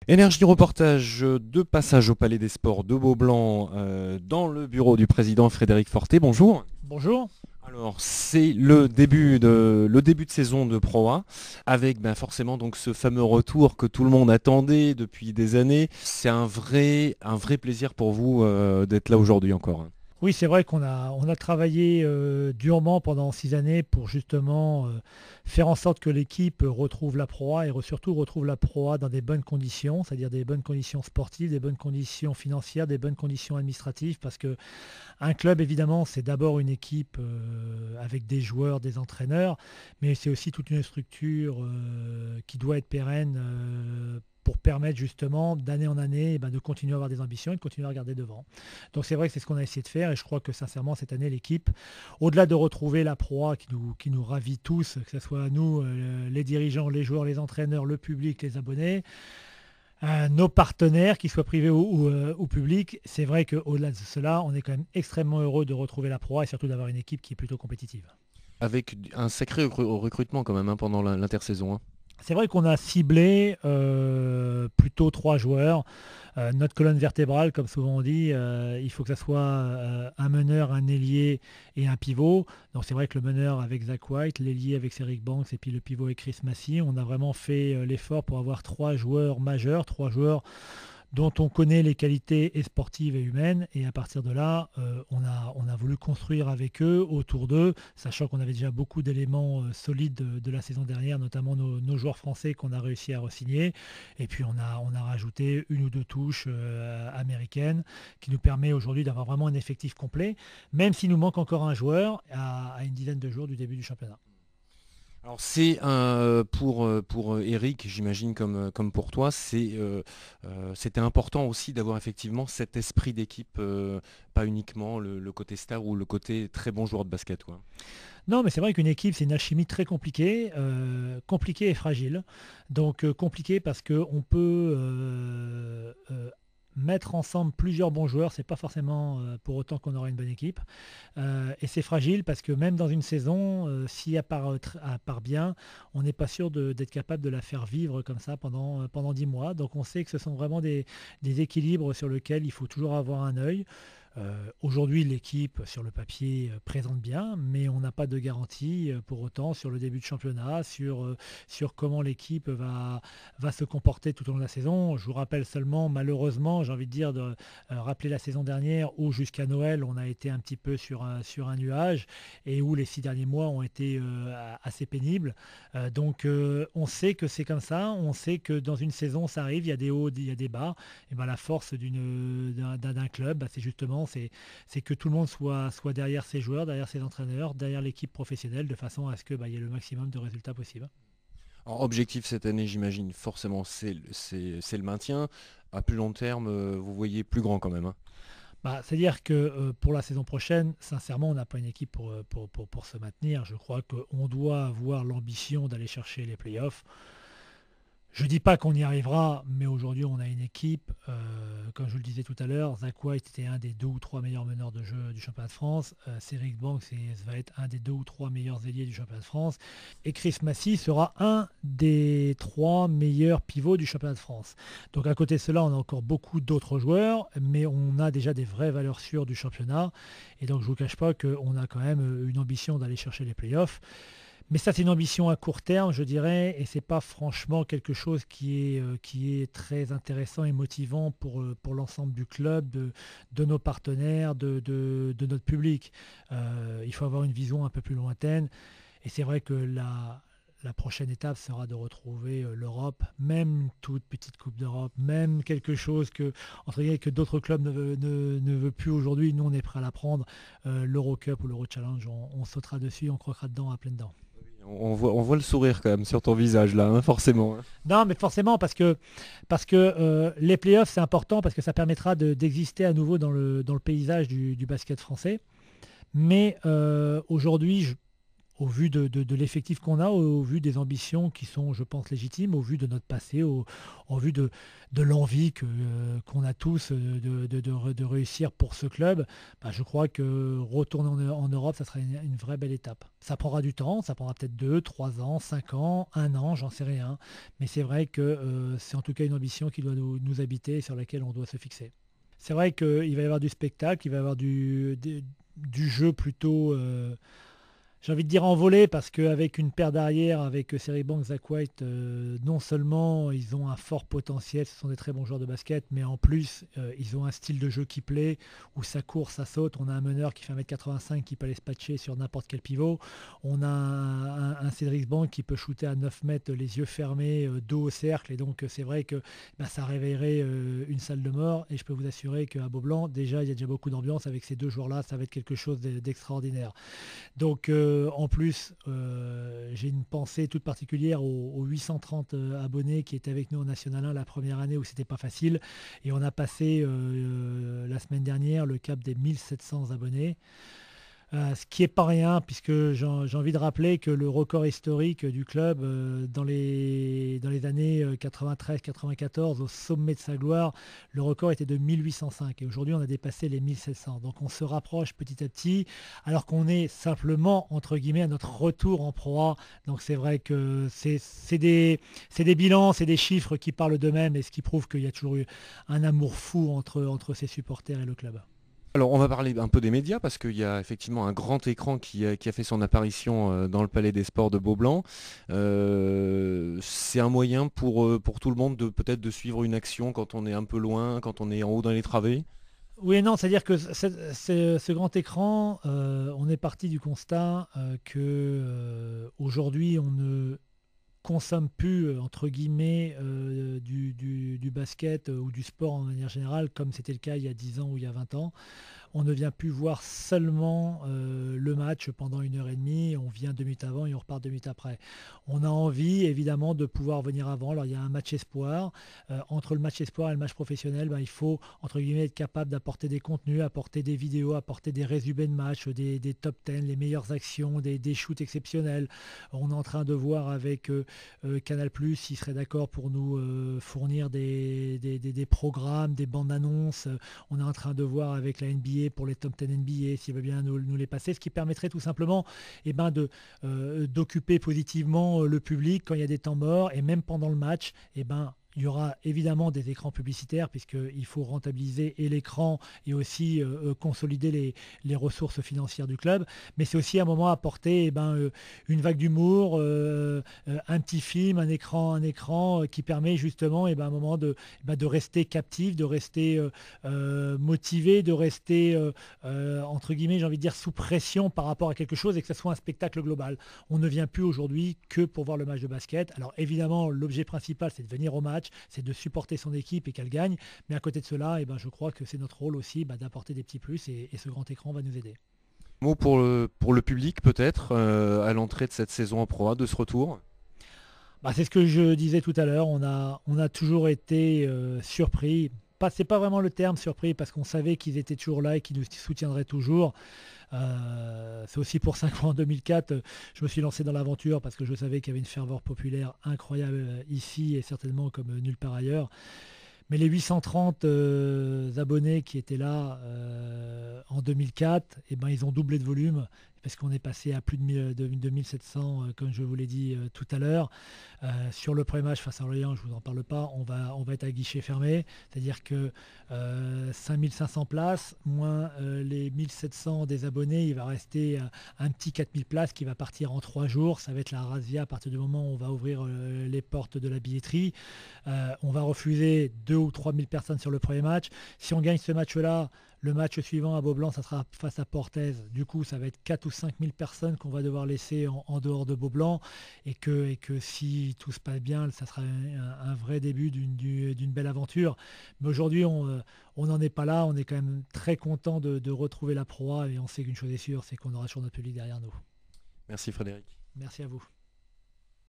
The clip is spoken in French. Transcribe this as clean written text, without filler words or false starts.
Énergie reportage de passage au Palais des Sports de Beaublanc dans le bureau du président Frédéric Fortet. Bonjour. Bonjour. Alors c'est le début de saison de Pro A avec forcément donc ce fameux retour que tout le monde attendait depuis des années. C'est un vrai plaisir pour vous d'être là aujourd'hui encore. Oui, c'est vrai qu'on a travaillé durement pendant 6 années pour justement faire en sorte que l'équipe retrouve la proie et surtout retrouve la proie dans des bonnes conditions, c'est-à-dire des bonnes conditions sportives, des bonnes conditions financières, des bonnes conditions administratives, parce que un club, évidemment, c'est d'abord une équipe avec des joueurs, des entraîneurs, mais c'est aussi toute une structure qui doit être pérenne pour permettre justement d'année en année de continuer à avoir des ambitions et de continuer à regarder devant. Donc c'est vrai que c'est ce qu'on a essayé de faire et je crois que sincèrement cette année l'équipe, au-delà de retrouver la proie qui nous ravit tous, que ce soit nous, les dirigeants, les joueurs, les entraîneurs, le public, les abonnés, nos partenaires, qu'ils soient privés ou publics, c'est vrai qu'au-delà de cela, on est quand même extrêmement heureux de retrouver la proie et surtout d'avoir une équipe qui est plutôt compétitive. Avec un sacré recrutement quand même pendant l'intersaison, hein. C'est vrai qu'on a ciblé plutôt 3 joueurs. Notre colonne vertébrale, comme souvent on dit, il faut que ça soit un meneur, un ailier et un pivot. Donc c'est vrai que le meneur avec Zach White, l'ailier avec Cedric Banks et puis le pivot avec Chris Massy, on a vraiment fait l'effort pour avoir 3 joueurs majeurs, 3 joueurs dont on connaît les qualités et sportives et humaines. Et à partir de là, on a voulu construire avec eux, autour d'eux, sachant qu'on avait déjà beaucoup d'éléments solides de la saison dernière, notamment nos joueurs français qu'on a réussi à re-signer. Et puis on a rajouté une ou deux touches américaines qui nous permet aujourd'hui d'avoir vraiment un effectif complet, même s'il nous manque encore un joueur à une dizaine de jours du début du championnat. Alors c'est pour Eric, j'imagine comme pour toi, c'était important aussi d'avoir effectivement cet esprit d'équipe, pas uniquement le côté star ou le côté très bon joueur de basket, quoi. Non, mais c'est vrai qu'une équipe, c'est une alchimie très compliquée et fragile. Donc compliquée parce qu'on peut mettre ensemble plusieurs bons joueurs, c'est pas forcément pour autant qu'on aura une bonne équipe. Et c'est fragile parce que même dans une saison, si elle part bien, on n'est pas sûr d'être capable de la faire vivre comme ça pendant 10 mois. Donc on sait que ce sont vraiment des équilibres sur lesquels il faut toujours avoir un œil. Aujourd'hui, l'équipe sur le papier présente bien, mais on n'a pas de garantie pour autant sur le début de championnat, sur comment l'équipe va se comporter tout au long de la saison. Je vous rappelle seulement, malheureusement, j'ai envie de dire, de rappeler la saison dernière où jusqu'à Noël, on a été un petit peu sur un nuage et où les 6 derniers mois ont été assez pénibles. Donc on sait que c'est comme ça, on sait que dans une saison, ça arrive, il y a des hauts, il y a des bas. Et ben, la force d'un club, c'est justement c'est que tout le monde soit derrière ses joueurs, derrière ses entraîneurs, derrière l'équipe professionnelle, de façon à ce qu'il y ait le maximum de résultats possibles. Alors, objectif cette année, j'imagine, forcément, c'est le maintien. À plus long terme, vous voyez plus grand quand même, hein. C'est-à-dire que pour la saison prochaine, sincèrement, on n'a pas une équipe pour se maintenir. Je crois qu'on doit avoir l'ambition d'aller chercher les playoffs. Je ne dis pas qu'on y arrivera, mais aujourd'hui on a une équipe, comme je le disais tout à l'heure, Zach White était un des 2 ou 3 meilleurs meneurs de jeu du championnat de France, Cédric Banks va être un des 2 ou 3 meilleurs ailiers du championnat de France, et Chris Massy sera un des 3 meilleurs pivots du championnat de France. Donc à côté de cela, on a encore beaucoup d'autres joueurs, mais on a déjà des vraies valeurs sûres du championnat, et donc je ne vous cache pas qu'on a quand même une ambition d'aller chercher les playoffs. Mais ça, c'est une ambition à court terme, je dirais, et c'est pas franchement quelque chose qui est très intéressant et motivant pour l'ensemble du club, de nos partenaires, de notre public. Il faut avoir une vision un peu plus lointaine. Et c'est vrai que la prochaine étape sera de retrouver l'Europe, même une toute petite Coupe d'Europe, même quelque chose entre guillemets, que d'autres clubs ne veulent plus aujourd'hui. Nous, on est prêt à la prendre. L'Eurocup ou l'Euro Challenge, on sautera dessus, on croquera dedans à pleines dents. On voit le sourire quand même sur ton visage là, hein, forcément, hein. Non, mais forcément, parce que les playoffs, c'est important, parce que ça permettra d'exister à nouveau dans le paysage du basket français. Mais aujourd'hui, au vu de l'effectif qu'on a, au vu des ambitions qui sont, je pense, légitimes, au vu de notre passé, au vu de l'envie qu'on a tous de réussir pour ce club, bah, je crois que retourner en Europe, ça sera une vraie belle étape. Ça prendra du temps, ça prendra peut-être 2, 3 ans, 5 ans, 1 an, j'en sais rien. Mais c'est vrai que c'est en tout cas une ambition qui doit nous habiter et sur laquelle on doit se fixer. C'est vrai qu'il va y avoir du spectacle, il va y avoir du jeu plutôt, j'ai envie de dire envolé, parce qu'avec une paire d'arrière, avec Seribank, Zach White, non seulement ils ont un fort potentiel, ce sont des très bons joueurs de basket, mais en plus ils ont un style de jeu qui plaît, où ça court, ça saute. On a un meneur qui fait 1m85 qui peut aller se patcher sur n'importe quel pivot. On a un Cédric Bank qui peut shooter à 9 mètres les yeux fermés, dos au cercle, et donc c'est vrai que ça réveillerait une salle de mort, et je peux vous assurer qu'à Beaublanc, déjà il y a déjà beaucoup d'ambiance avec ces deux joueurs-là, ça va être quelque chose d'extraordinaire. Donc en plus, j'ai une pensée toute particulière aux 830 abonnés qui étaient avec nous en National 1 la première année où c'était pas facile. Et on a passé la semaine dernière le cap des 1700 abonnés. Ce qui n'est pas rien, puisque j'ai envie de rappeler que le record historique du club dans les années 93-94, au sommet de sa gloire, le record était de 1805. Et aujourd'hui, on a dépassé les 1700. Donc on se rapproche petit à petit, alors qu'on est simplement, entre guillemets, à notre retour en Pro A. Donc c'est vrai que c'est des bilans, c'est des chiffres qui parlent d'eux-mêmes, et ce qui prouve qu'il y a toujours eu un amour fou entre ses supporters et le club. Alors on va parler un peu des médias parce qu'il y a effectivement un grand écran qui a fait son apparition dans le Palais des Sports de Beaublanc. C'est un moyen pour tout le monde de peut-être de suivre une action quand on est un peu loin, quand on est en haut dans les travées. Oui et non, c'est-à-dire que ce grand écran, on est parti du constat que aujourd'hui on ne consomme plus, entre guillemets, du basket ou du sport en manière générale, comme c'était le cas il y a 10 ans ou il y a 20 ans. On ne vient plus voir seulement le match pendant 1 heure et demie, on vient 2 minutes avant et on repart 2 minutes après. On a envie évidemment de pouvoir venir avant. Alors il y a un match espoir. Entre le match espoir et le match professionnel, il faut entre guillemets être capable d'apporter des contenus, apporter des vidéos, apporter des résumés de match, des top 10, les meilleures actions, des shoots exceptionnels. On est en train de voir avec Canal+, s'il serait d'accord pour nous fournir des programmes, des bandes annonces. On est en train de voir avec la NBA pour les top 10 NBA, s'il veut bien nous les passer, ce qui permettrait tout simplement d'occuper positivement le public quand il y a des temps morts, et même pendant le match, il y aura évidemment des écrans publicitaires puisqu'il faut rentabiliser et l'écran et aussi consolider les ressources financières du club. Mais c'est aussi un moment à apporter une vague d'humour, un petit film, un écran qui permet justement à un moment de rester captif, de rester motivé, de rester entre guillemets, j'ai envie de dire, sous pression par rapport à quelque chose, et que ce soit un spectacle global. On ne vient plus aujourd'hui que pour voir le match de basket. Alors évidemment, l'objet principal, c'est de venir au match, c'est de supporter son équipe et qu'elle gagne. Mais à côté de cela, je crois que c'est notre rôle aussi d'apporter des petits plus, et ce grand écran va nous aider. Mot pour le public peut-être à l'entrée de cette saison en Pro A, de ce retour. C'est ce que je disais tout à l'heure, on a toujours été surpris. C'est pas vraiment le terme surpris, parce qu'on savait qu'ils étaient toujours là et qu'ils nous soutiendraient toujours. C'est aussi pour ça qu'en 2004, je me suis lancé dans l'aventure, parce que je savais qu'il y avait une ferveur populaire incroyable ici et certainement comme nulle part ailleurs. Mais les 830 abonnés qui étaient là en 2004, ils ont doublé de volume, parce qu'on est passé à plus de 2700, comme je vous l'ai dit tout à l'heure. Sur le premier match face à Orléans, je ne vous en parle pas, on va être à guichet fermé, c'est-à-dire que 5500 places, moins les 1700 des abonnés, il va rester un petit 4000 places qui va partir en 3 jours. Ça va être la razzia à partir du moment où on va ouvrir les portes de la billetterie. On va refuser 2 ou 3000 personnes sur le premier match. Si on gagne ce match-là, le match suivant à Beaublanc, ça sera face à Portez. Du coup, ça va être 4 ou 5 000 personnes qu'on va devoir laisser en dehors de Beaublanc. Et que si tout se passe bien, ça sera un vrai début d'une belle aventure. Mais aujourd'hui, on n'en est pas là. On est quand même très content de retrouver la Pro A. Et on sait qu'une chose est sûre, c'est qu'on aura toujours notre public derrière nous. Merci Frédéric. Merci à vous.